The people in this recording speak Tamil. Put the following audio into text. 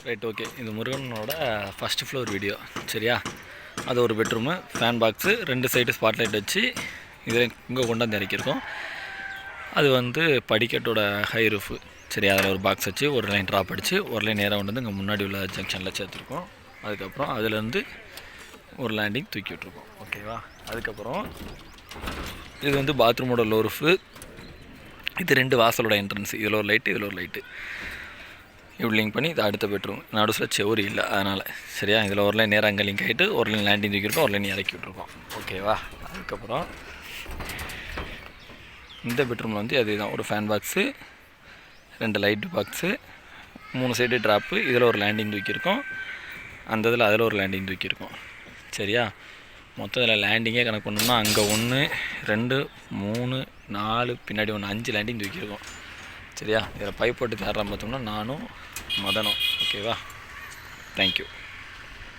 Right, okay. இது முருகனோட ஃபஸ்ட்டு ஃப்ளோர் வீடியோ, சரியா? அது ஒரு bedroom, fan box, 2 side spot light வச்சு இதை இங்கே கொண்டு வந்து இறக்கியிருக்கோம். அது வந்து படிக்கட்டோட ஹை ரூஃபு, சரி. அதில் ஒரு பாக்ஸ் வச்சு ஒரு லைன் ட்ராப் அடித்து ஒரு லைன் நேராக கொண்டு வந்து இங்கே முன்னாடி உள்ள ஜங்ஷனில் சேர்த்துருக்கோம். அதுக்கப்புறம் அதுலேருந்து ஒரு லேண்டிங் தூக்கி விட்ருக்கோம், ஓகேவா? அதுக்கப்புறம் இது வந்து பாத்ரூமோட லோ ரூஃபு. இது 2 வாசலோட என்ட்ரன்ஸு. இதில் ஒரு லைட்டு, இதில் ஒரு லைட்டு. இப்படி லிங்க் பண்ணி இது அடுத்த பெட்ரூம். நடுவில் செவரு இல்லை, அதனால், சரியா? இதில் ஒரு லைன் நேராக அங்கே லிங்க் ஆகிட்டு ஒரு லைன் லேண்டிங் தூக்கியிருக்கோம், ஒரு லைன் இறக்கி விட்ருக்கோம், ஓகேவா? அதுக்கப்புறம் இந்த பெட்ரூமில் வந்து அதே தான், ஒரு fan box, 2 light box, 3 side drop. இதில் ஒரு லேண்டிங் தூக்கியிருக்கோம், அந்த இதில் அதில் ஒரு லேண்டிங் தூக்கியிருக்கோம், சரியா? மொத்தம் இதில் லேண்டிங்கே கணக்கு பண்ணோம்னா அங்கே 1 2 3 4 பின்னாடி 1 5 லேண்டிங் தூக்கியிருக்கோம், சரியா? இதில் பைப் போட்டு தேடுறான் பார்த்தோம்னா நானும் மதனும், ஓகேவா? தேங்க்யூ.